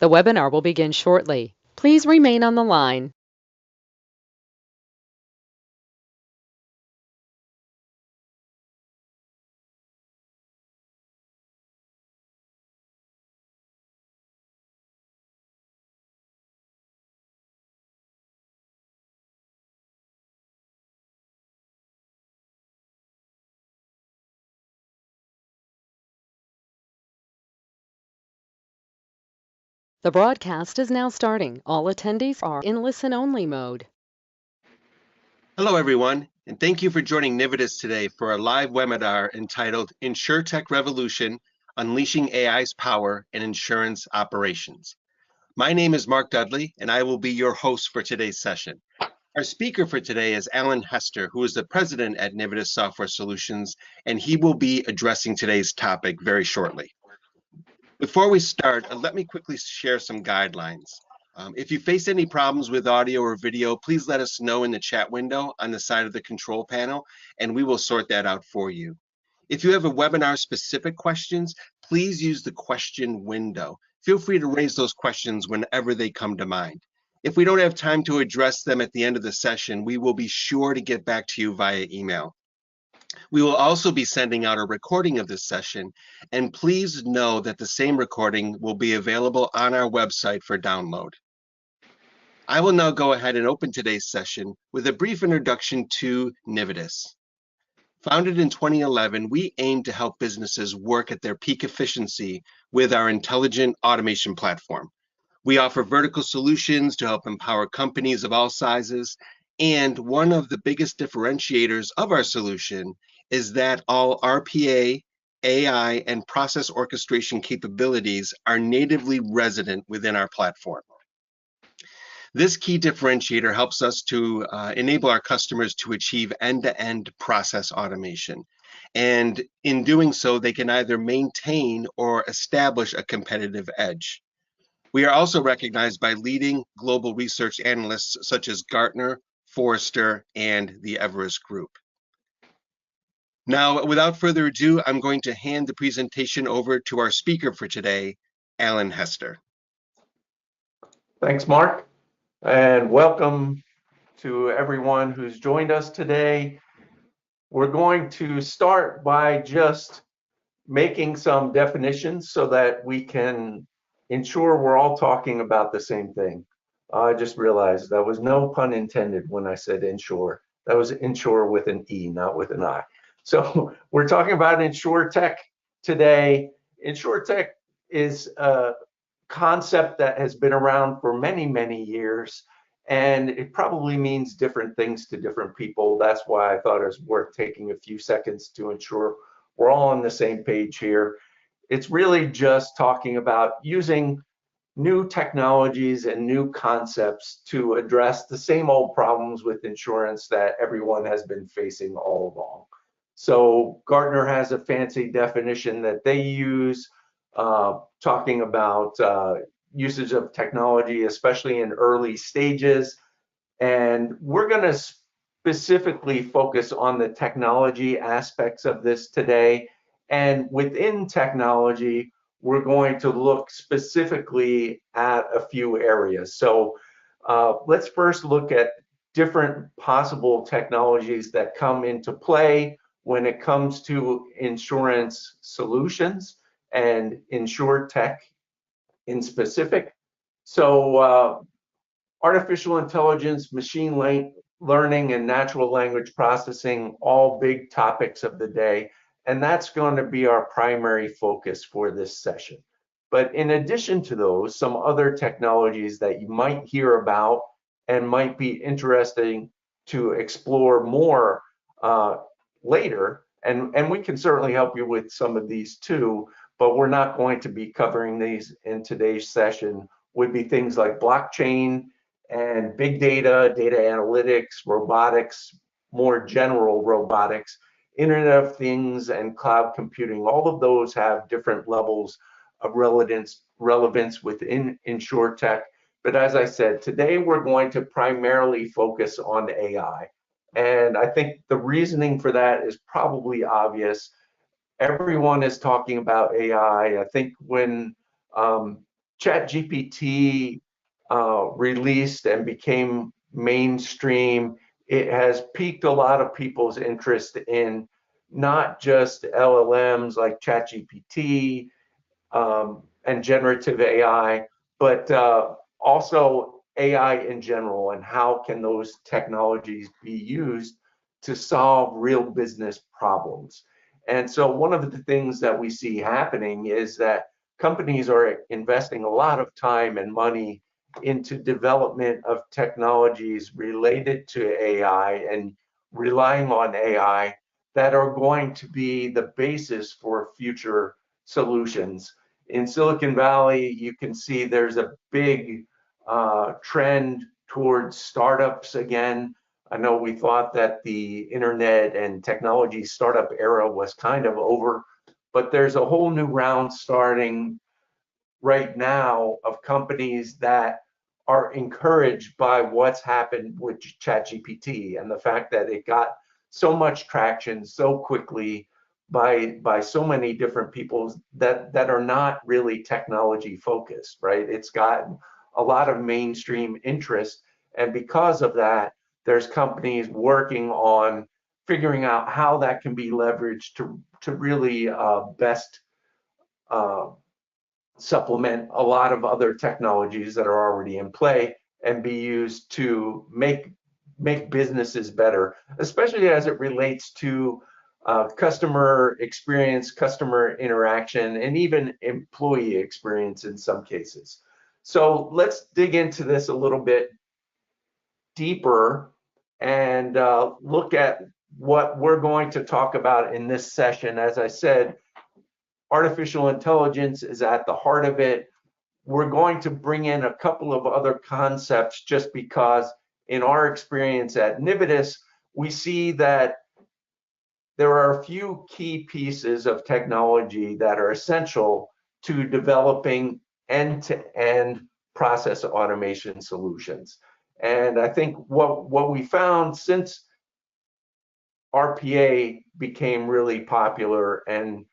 The webinar will begin shortly. Please remain on the line. The broadcast is now starting. All attendees are in listen-only mode. Hello, everyone, and thank you for joining Nivitas today for a live webinar entitled InsurTech Revolution, Unleashing AI's Power in Insurance Operations. My name is Mark Dudley, and I will be your host for today's session. Our speaker for today is Alan Hester, who is the president at Nivitas Software Solutions, and he will be addressing today's topic very shortly. Before we start, let me quickly share some guidelines. If you face any problems with audio or video, please let us know in the chat window on the side of the control panel, and we will sort that out for you. If you have a webinar-specific questions, please use the question window. Feel free to raise those questions whenever they come to mind. If we don't have time to address them at the end of the session, we will be sure to get back to you via email. We will also be sending out a recording of this session, and please know that the same recording will be available on our website for download. I will now go ahead and open today's session with a brief introduction to Nivitas. Founded in 2011, we aim to help businesses work at their peak efficiency with our intelligent automation platform. We offer vertical solutions to help empower companies of all sizes, and one of the biggest differentiators of our solution is that all RPA, AI, and process orchestration capabilities are natively resident within our platform. This key differentiator helps us to enable our customers to achieve end-to-end process automation. And in doing so, they can either maintain or establish a competitive edge. We are also recognized by leading global research analysts such as Gartner, Forrester, and the Everest Group. Now, without further ado, I'm going to hand the presentation over to our speaker for today, Alan Hester. Thanks, Mark, and welcome to everyone who's joined us today. We're going to start by just making some definitions so that we can ensure we're all talking about the same thing. I just realized that was no pun intended when I said insure. That was insure with an E, not with an I. So we're talking about InsurTech today. InsurTech is a concept that has been around for many, many years, and it probably means different things to different people. That's why I thought it was worth taking a few seconds to ensure we're all on the same page here. It's really just talking about using new technologies and new concepts to address the same old problems with insurance that everyone has been facing all along. So Gartner has a fancy definition that they use, talking about usage of technology, especially in early stages. And we're going to specifically focus on the technology aspects of this today. And within technology, we're going to look specifically at a few areas. So let's first look at different possible technologies that come into play when it comes to insurance solutions and InsurTech in specific. So artificial intelligence, machine learning, and natural language processing, all big topics of the day. And that's going to be our primary focus for this session. But in addition to those, some other technologies that you might hear about and might be interesting to explore more later, and we can certainly help you with some of these too, but we're not going to be covering these in today's session, would be things like blockchain and big data, data analytics, robotics, more general robotics, Internet of Things, and cloud computing. All of those have different levels of relevance within InsurTech. But as I said, today we're going to primarily focus on AI. And I think the reasoning for that is probably obvious. Everyone is talking about AI. I think when ChatGPT released and became mainstream, it has piqued a lot of people's interest in not just LLMs like ChatGPT and generative AI, but also AI in general, and how can those technologies be used to solve real business problems. And so one of the things that we see happening is that companies are investing a lot of time and money into development of technologies related to AI and relying on AI that are going to be the basis for future solutions. In Silicon Valley, you can see there's a big trend towards startups again. I know we thought that the internet and technology startup era was kind of over, but there's a whole new round starting right now of companies that are encouraged by what's happened with ChatGPT and the fact that it got so much traction so quickly by so many different people that are not really technology focused, right? It's gotten a lot of mainstream interest, and because of that, there's companies working on figuring out how that can be leveraged to really best supplement a lot of other technologies that are already in play and be used to make businesses better, especially as it relates to customer experience, customer interaction, and even employee experience in some cases. So let's dig into this a little bit deeper and look at what we're going to talk about in this session. As I said, artificial intelligence is at the heart of it. We're going to bring in a couple of other concepts just because in our experience at Nivitas, we see that there are a few key pieces of technology that are essential to developing end-to-end process automation solutions. And I think what we found since RPA became really popular and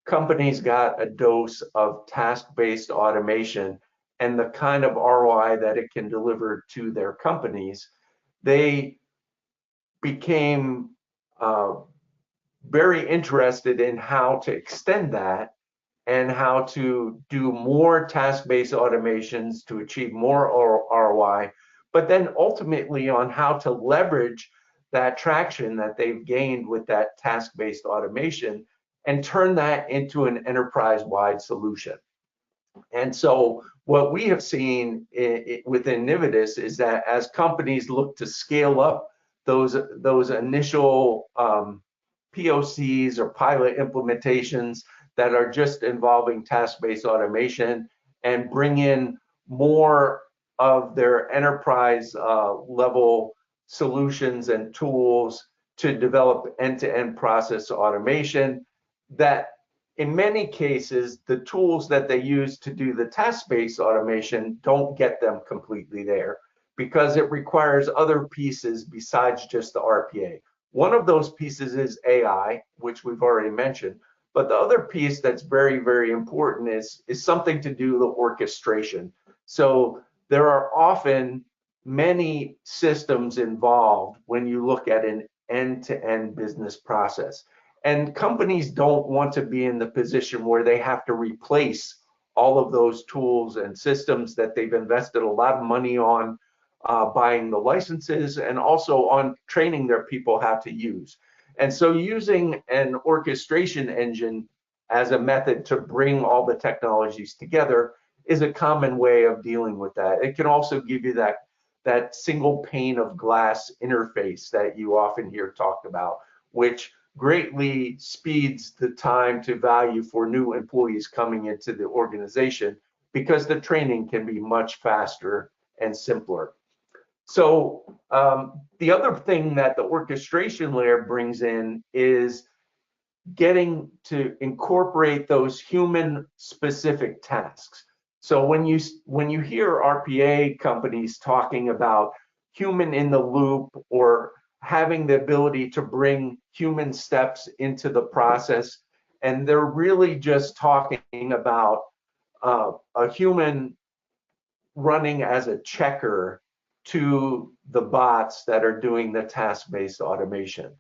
companies got a dose of task-based automation and the kind of ROI that it can deliver to their companies, they became very interested in how to extend that and how to do more task-based automations to achieve more ROI, but then ultimately on how to leverage that traction that they've gained with that task-based automation and turn that into an enterprise-wide solution. And so what we have seen within Nivitas is that as companies look to scale up those initial POCs or pilot implementations that are just involving task-based automation and bring in more of their enterprise level solutions and tools to develop end-to-end process automation, that in many cases, the tools that they use to do the task-based automation don't get them completely there because it requires other pieces besides just the RPA. One of those pieces is AI, which we've already mentioned, but the other piece that's very, very important is something to do with orchestration. So there are often many systems involved when you look at an end-to-end business process. And companies don't want to be in the position where they have to replace all of those tools and systems that they've invested a lot of money on buying the licenses and also on training their people how to use. And so using an orchestration engine as a method to bring all the technologies together is a common way of dealing with that. It can also give you that single pane of glass interface that you often hear talked about, which greatly speeds the time to value for new employees coming into the organization because the training can be much faster and simpler. So the other thing that the orchestration layer brings in is getting to incorporate those human specific tasks. So when you hear RPA companies talking about human in the loop or having the ability to bring human steps into the process, and they're really just talking about a human running as a checker to the bots that are doing the task-based automation.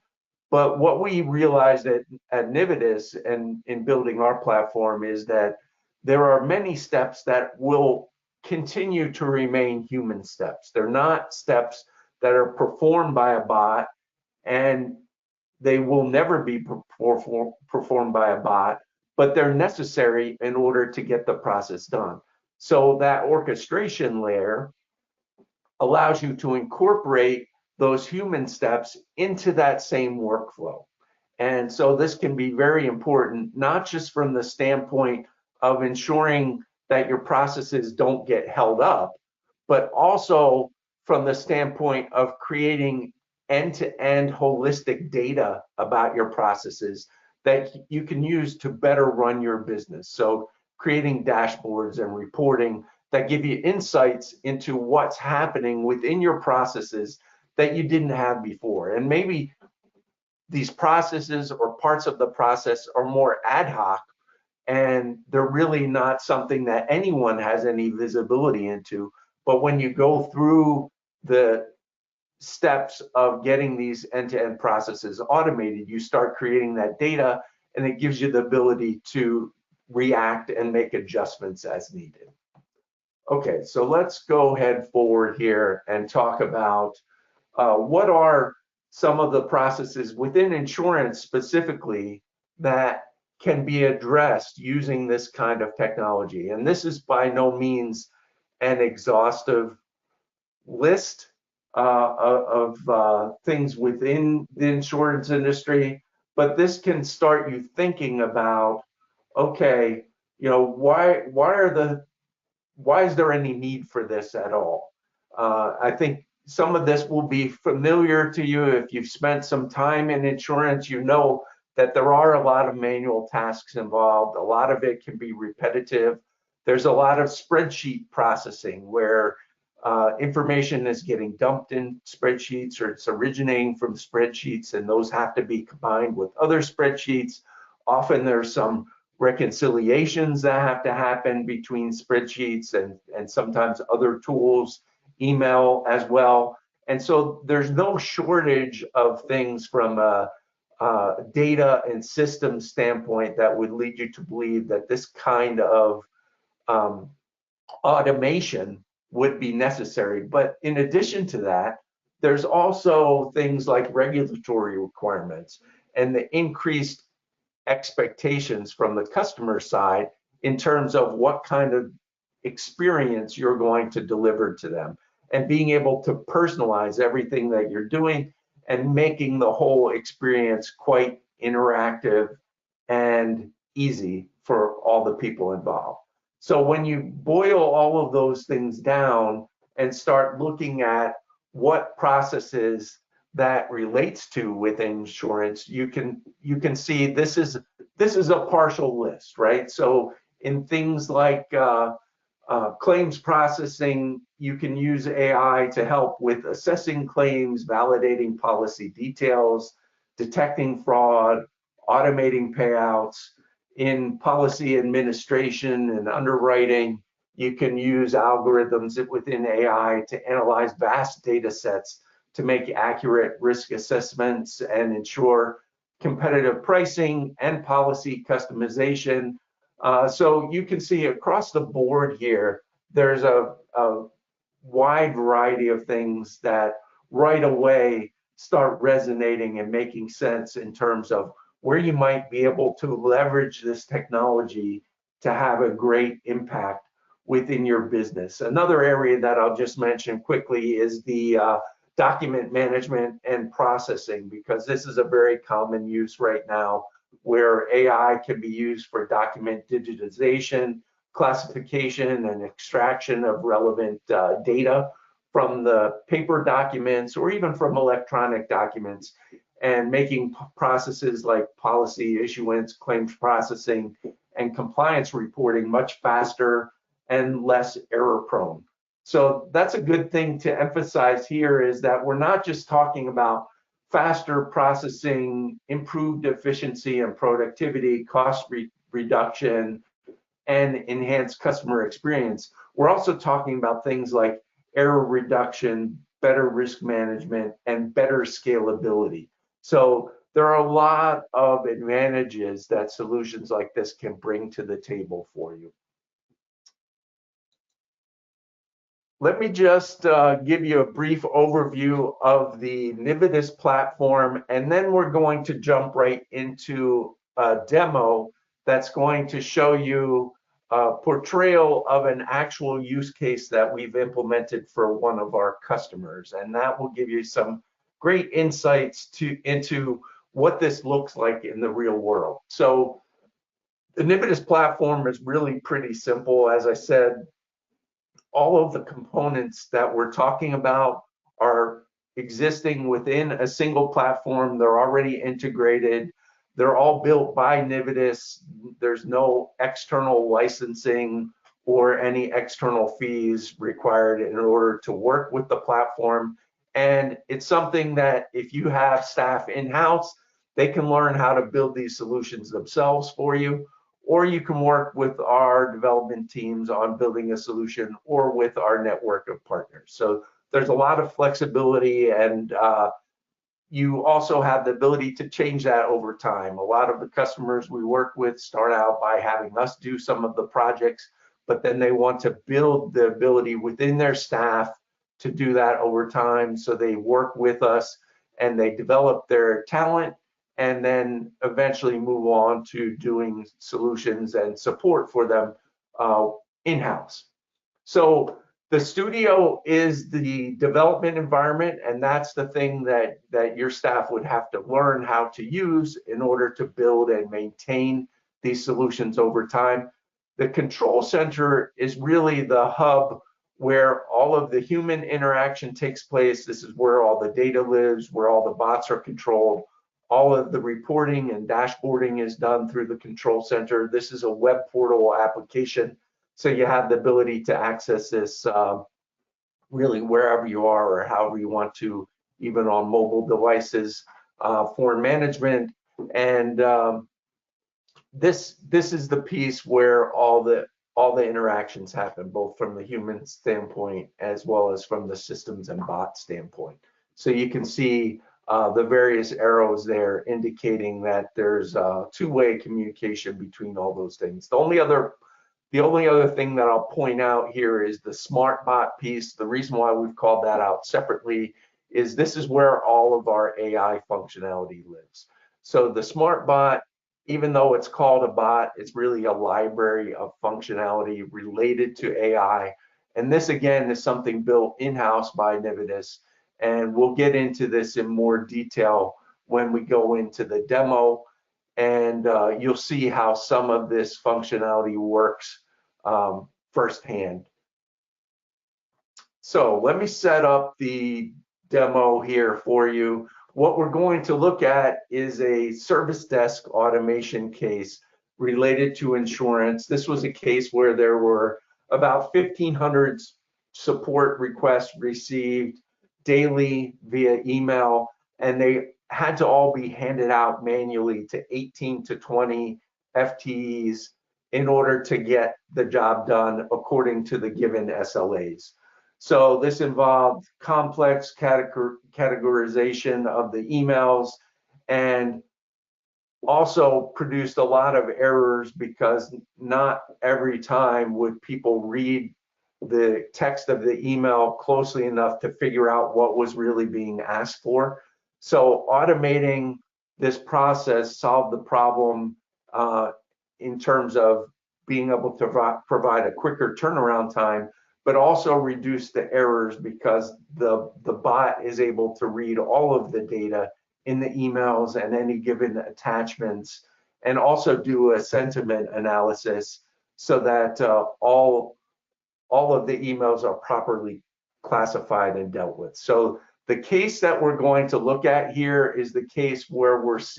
But what we realized at Nividus and in building our platform is that there are many steps that will continue to remain human steps. They're not steps that are performed by a bot, and they will never be performed by a bot, but they're necessary in order to get the process done. So that orchestration layer allows you to incorporate those human steps into that same workflow. And so this can be very important, not just from the standpoint of ensuring that your processes don't get held up, but also from the standpoint of creating end-to-end holistic data about your processes that you can use to better run your business. So creating dashboards and reporting that give you insights into what's happening within your processes that you didn't have before. And maybe these processes or parts of the process are more ad hoc, and they're really not something that anyone has any visibility into. But when you go through the steps of getting these end-to-end processes automated, you start creating that data, and it gives you the ability to react and make adjustments as needed. Okay, so let's go ahead forward here and talk about what are some of the processes within insurance specifically that can be addressed using this kind of technology. And this is by no means an exhaustive list of things within the insurance industry, but this can start you thinking about, okay, you know, why is there any need for this at all? I think some of this will be familiar to you. If you've spent some time in insurance, you know that there are a lot of manual tasks involved. A lot of it can be repetitive. There's a lot of spreadsheet processing where information is getting dumped in spreadsheets, or it's originating from spreadsheets, and those have to be combined with other spreadsheets. Often there's some reconciliations that have to happen between spreadsheets and sometimes other tools, email as well. And so there's no shortage of things from a data and system standpoint that would lead you to believe that this kind of automation would be necessary. But in addition to that, there's also things like regulatory requirements and the increased expectations from the customer side in terms of what kind of experience you're going to deliver to them, and being able to personalize everything that you're doing and making the whole experience quite interactive and easy for all the people involved. So when you boil all of those things down and start looking at what processes that relates to within insurance, you can see this is a partial list, right? So in things like claims processing, you can use AI to help with assessing claims, validating policy details, detecting fraud, automating payouts. In policy administration and underwriting, you can use algorithms within AI to analyze vast data sets to make accurate risk assessments and ensure competitive pricing and policy customization. So you can see across the board here, there's a wide variety of things that right away start resonating and making sense in terms of where you might be able to leverage this technology to have a great impact within your business. Another area that I'll just mention quickly is the document management and processing, because this is a very common use right now where AI can be used for document digitization, classification, and extraction of relevant data from the paper documents or even from electronic documents, and making processes like policy issuance, claims processing, and compliance reporting much faster and less error prone. So that's a good thing to emphasize here, is that we're not just talking about faster processing, improved efficiency and productivity, cost reduction, and enhance customer experience. We're also talking about things like error reduction, better risk management, and better scalability. So there are a lot of advantages that solutions like this can bring to the table for you. Let me just give you a brief overview of the Nividus platform, and then we're going to jump right into a demo that's going to show you a portrayal of an actual use case that we've implemented for one of our customers. And that will give you some great insights into what this looks like in the real world. So the Nividus platform is really pretty simple. As I said, all of the components that we're talking about are existing within a single platform. They're already integrated. They're all built by Nividus. There's no external licensing or any external fees required in order to work with the platform. And it's something that if you have staff in-house, they can learn how to build these solutions themselves for you, or you can work with our development teams on building a solution, or with our network of partners. So there's a lot of flexibility, and you also have the ability to change that over time. A lot of the customers we work with start out by having us do some of the projects, but then they want to build the ability within their staff to do that over time. So they work with us and they develop their talent, and then eventually move on to doing solutions and support for them in-house. So the studio is the development environment, and that's the thing that your staff would have to learn how to use in order to build and maintain these solutions over time. The control center is really the hub where all of the human interaction takes place. This is where all the data lives, where all the bots are controlled. All of the reporting and dashboarding is done through the control center. This is a web portal application, so you have the ability to access this really wherever you are or however you want to, even on mobile devices for management. And this is the piece where all the interactions happen, both from the human standpoint as well as from the systems and bot standpoint. So you can see the various arrows there indicating that there's two-way communication between all those things. The only other thing that I'll point out here is the smart bot piece. The reason why we've called that out separately is this is where all of our AI functionality lives. So the smart bot, even though it's called a bot, it's really a library of functionality related to AI. And this again is something built in-house by Nividus. And we'll get into this in more detail when we go into the demo, and you'll see how some of this functionality works firsthand. So let me set up the demo here for you. What we're going to look at is a service desk automation case related to insurance. This was a case where there were about 1,500 support requests received daily via email, and they had to all be handed out manually to 18 to 20 FTEs in order to get the job done according to the given SLAs. So this involved complex categorization of the emails, and also produced a lot of errors because not every time would people read the text of the email closely enough to figure out what was really being asked for. So automating this process solved the problem in terms of being able to provide a quicker turnaround time, but also reduce the errors because the bot is able to read all of the data in the emails and any given attachments, and also do a sentiment analysis so that all of the emails are properly classified and dealt with. So the case that we're going to look at here is the case where we're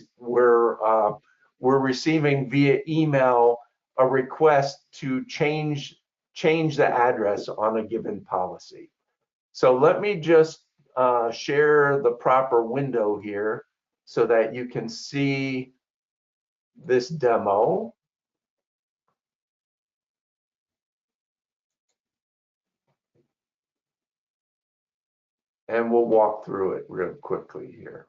receiving via email a request to change the address on a given policy. So let me just share the proper window here so that you can see this demo. and we'll walk through it real quickly here.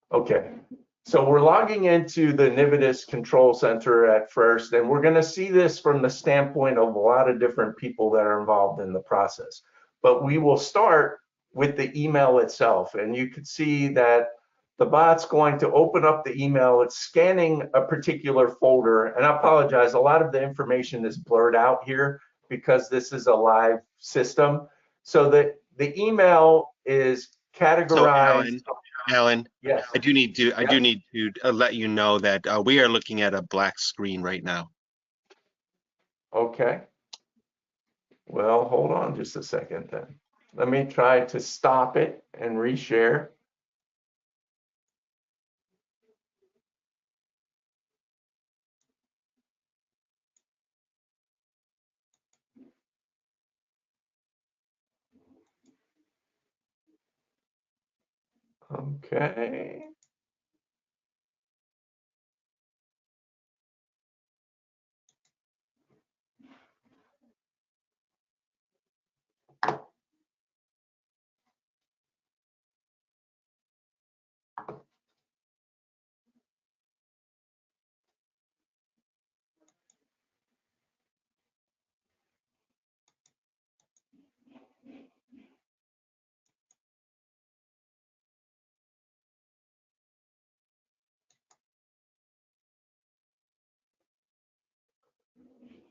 Okay, so we're logging into the Nividus Control Center at first, and we're going to see this from the standpoint of a lot of different people that are involved in the process. But we will start with the email itself, and you can see that the bot's going to open up the email. It's scanning a particular folder, and I apologize, a lot of the information is blurred out here because this is a live system. So the email is So categorized. Alan, Yes. I do need to Yep. let you know that we are looking at a black screen right now. Okay. Well, hold on just a second then. Let me try to stop it and reshare. Okay.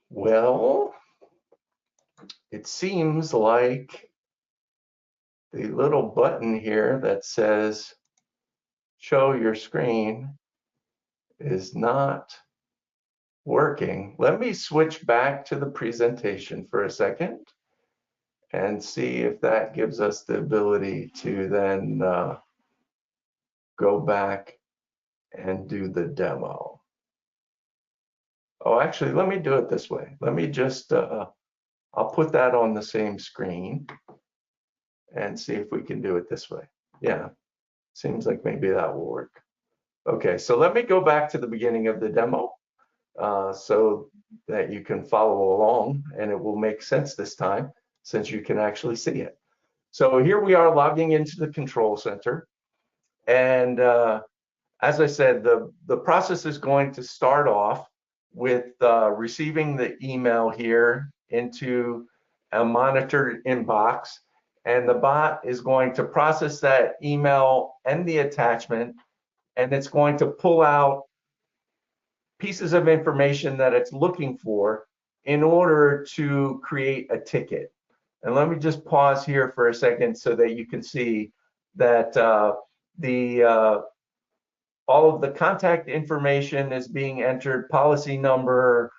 Well, it seems like the little button here that says show your screen is not working. Let me switch back to the presentation for a second and see if that gives us the ability to then go back and do the demo. Oh, actually, let me do it this way. Let me just, I'll put that on the same screen and see if we can do it this way. Yeah, seems like maybe that will work. Okay, so let me go back to the beginning of the demo so that you can follow along and it will make sense this time since you can actually see it. So here we are logging into the control center. And as I said, the process is going to start off with receiving the email here into a monitored inbox. And the bot is going to process that email and the attachment, and it's going to pull out pieces of information that it's looking for in order to create a ticket. And let me just pause here for a second so that you can see that all of the contact information is being entered, policy number,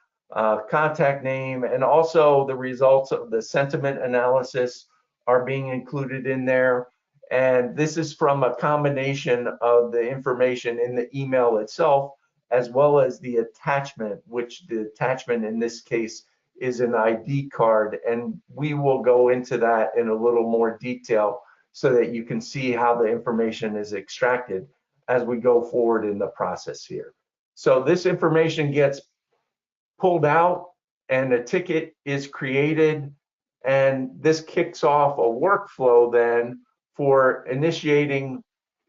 contact name, and also the results of the sentiment analysis are being included in there. And this is from a combination of the information in the email itself, as well as the attachment, which the attachment in this case is an ID card. And we will go into that in a little more detail so that you can see how the information is extracted as we go forward in the process here. So this information gets pulled out and a ticket is created, and this kicks off a workflow then for initiating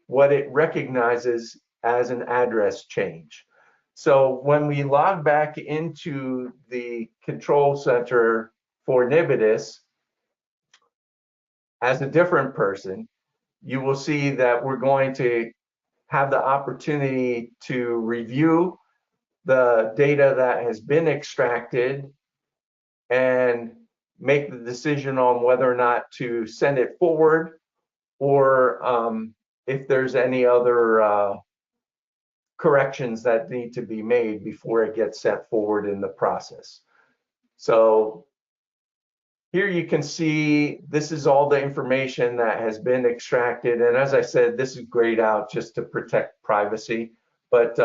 what it recognizes as an address change. So when we log back into the control center for Nividus as a different person, you will see that we're going to have the opportunity to review the data that has been extracted and make the decision on whether or not to send it forward, or if there's any other corrections that need to be made before it gets sent forward in the process. So here you can see this is all the information that has been extracted. And as I said, this is grayed out just to protect privacy, but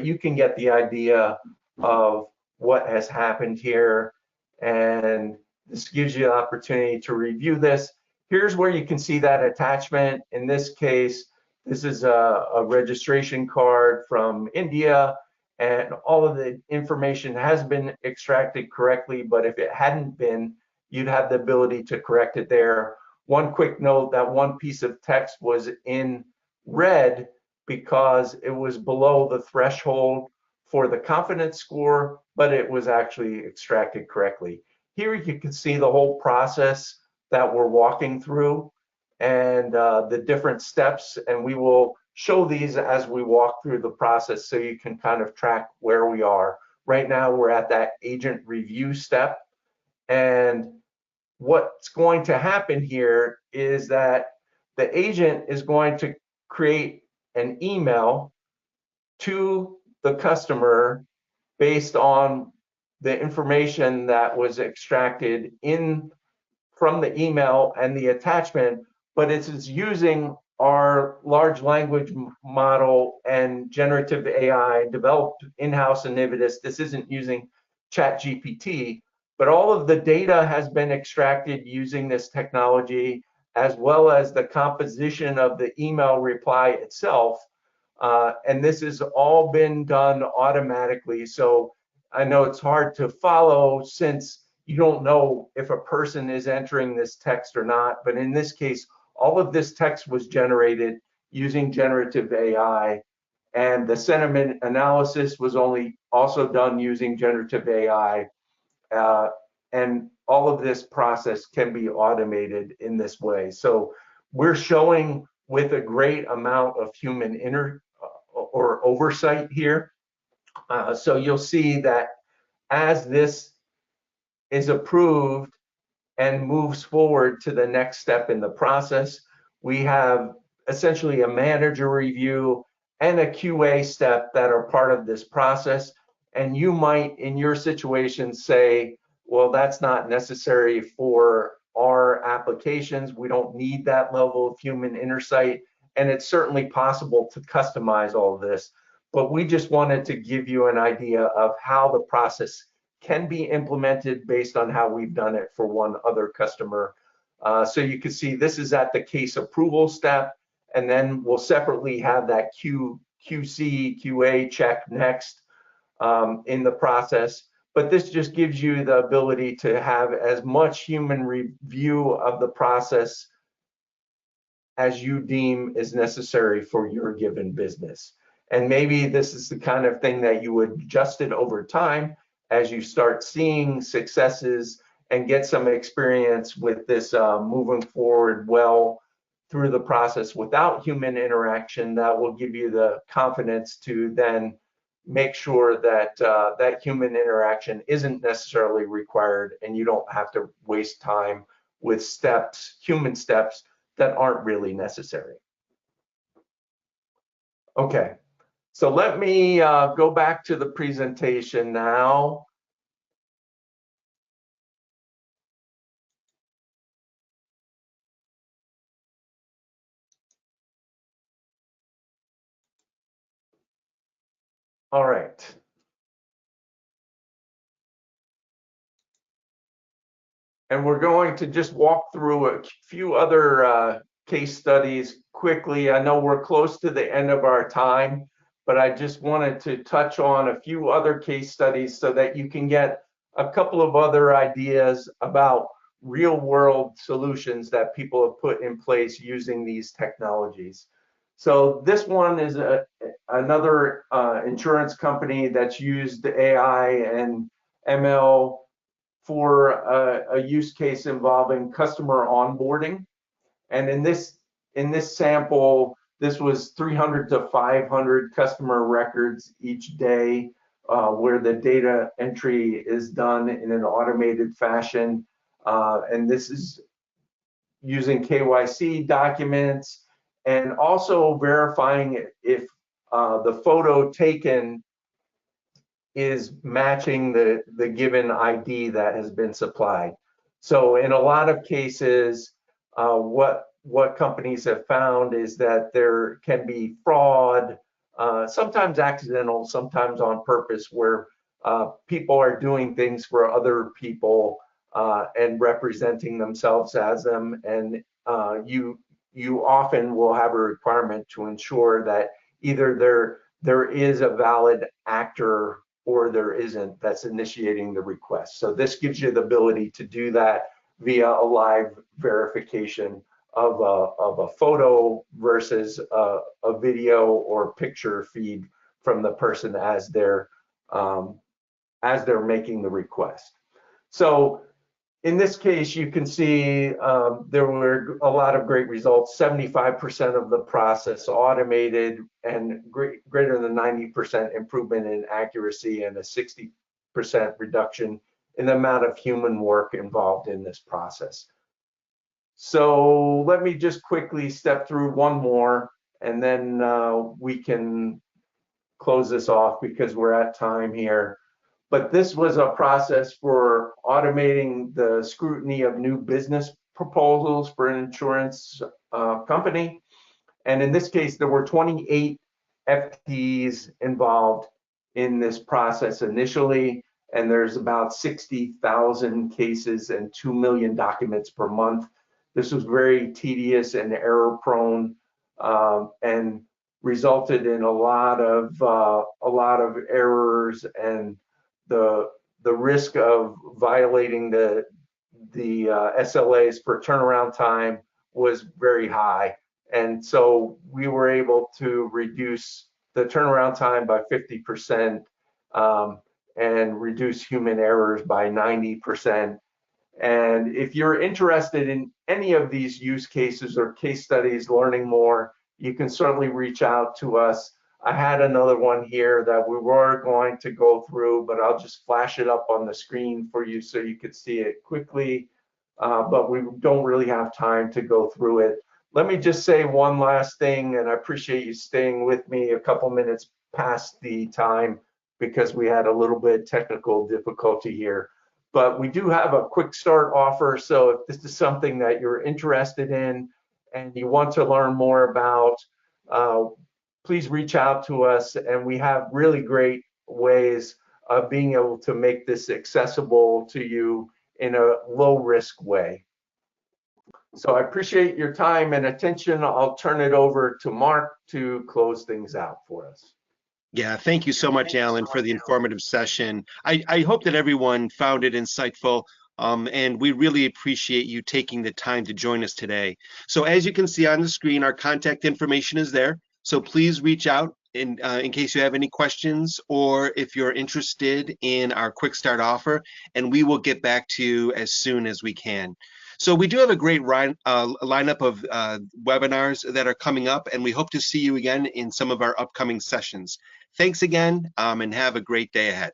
you can get the idea of what has happened here. And this gives you the opportunity to review this. Here's where you can see that attachment. In this case, this is a registration card from India, and all of the information has been extracted correctly, but if it hadn't been, you'd have the ability to correct it there. One quick note, that one piece of text was in red because it was below the threshold for the confidence score, but it was actually extracted correctly. Here you can see the whole process that we're walking through and the different steps, and we will show these as we walk through the process so you can kind of track where we are. Right now we're at that agent review step, and what's going to happen here is that the agent is going to create an email to the customer based on the information that was extracted in from the email and the attachment, but it is using our large language model and generative AI developed in-house in Nividus. This isn't using ChatGPT, but all of the data has been extracted using this technology, as well as the composition of the email reply itself. And this has all been done automatically. So I know it's hard to follow since you don't know if a person is entering this text or not, but in this case, all of this text was generated using generative AI, and the sentiment analysis was also done using generative AI, and all of this process can be automated in this way. So we're showing with a great amount of human or oversight here. So you'll see that as this is approved and moves forward to the next step in the process, we have essentially a manager review and a QA step that are part of this process. And you might, in your situation, say, well, that's not necessary for our applications. We don't need that level of human insight. And it's certainly possible to customize all of this. But we just wanted to give you an idea of how the process can be implemented based on how we've done it for one other customer. So you can see this is at the case approval step, and then we'll separately have that QC, QA check next in the process. But this just gives you the ability to have as much human review of the process as you deem is necessary for your given business. And maybe this is the kind of thing that you would adjust it over time as you start seeing successes and get some experience with this moving forward well through the process without human interaction. That will give you the confidence to then make sure that that human interaction isn't necessarily required, and you don't have to waste time with steps, human steps that aren't really necessary. Okay, so let me go back to the presentation now. All right. And we're going to just walk through a few other case studies quickly. I know we're close to the end of our time, but I just wanted to touch on a few other case studies so that you can get a couple of other ideas about real world solutions that people have put in place using these technologies. So this one is another insurance company that's used AI and ML for a use case involving customer onboarding. And in this sample, this was 300 to 500 customer records each day, where the data entry is done in an automated fashion. And this is using KYC documents and also verifying if the photo taken is matching the given ID that has been supplied. So in a lot of cases, what companies have found is that there can be fraud, sometimes accidental, sometimes on purpose, where people are doing things for other people and representing themselves as them, and you you often will have a requirement to ensure that either there is a valid actor or there isn't that's initiating the request. So this gives you the ability to do that via a live verification of a photo versus a video or picture feed from the person as they're making the request. So in this case, you can see there were a lot of great results. 75% of the process automated, and greater than 90% improvement in accuracy, and a 60% reduction in the amount of human work involved in this process. So let me just quickly step through one more, and then we can close this off because we're at time here. But this was a process for automating the scrutiny of new business proposals for an insurance company. And in this case, there were 28 FTEs involved in this process initially, and there's about 60,000 cases and 2 million documents per month. This was very tedious and error prone, and resulted in a lot of errors, and the risk of violating the SLAs for turnaround time was very high. And so we were able to reduce the turnaround time by 50%, and reduce human errors by 90%. And if you're interested in any of these use cases or case studies, learning more, you can certainly reach out to us. I had another one here that we were going to go through, but I'll just flash it up on the screen for you so you could see it quickly. But we don't really have time to go through it. Let me just say one last thing, and I appreciate you staying with me a couple minutes past the time because we had a little bit technical difficulty here. But we do have a quick start offer. So if this is something that you're interested in and you want to learn more about, please reach out to us. And we have really great ways of being able to make this accessible to you in a low risk way. So I appreciate your time and attention. I'll turn it over to Mark to close things out for us. Yeah, thank you so much, Alan, for the informative session. I hope that everyone found it insightful, and we really appreciate you taking the time to join us today. So as you can see on the screen, our contact information is there. So please reach out in case you have any questions, or if you're interested in our quick start offer, and we will get back to you as soon as we can. So we do have a great lineup of webinars that are coming up, and we hope to see you again in some of our upcoming sessions. Thanks again, and have a great day ahead.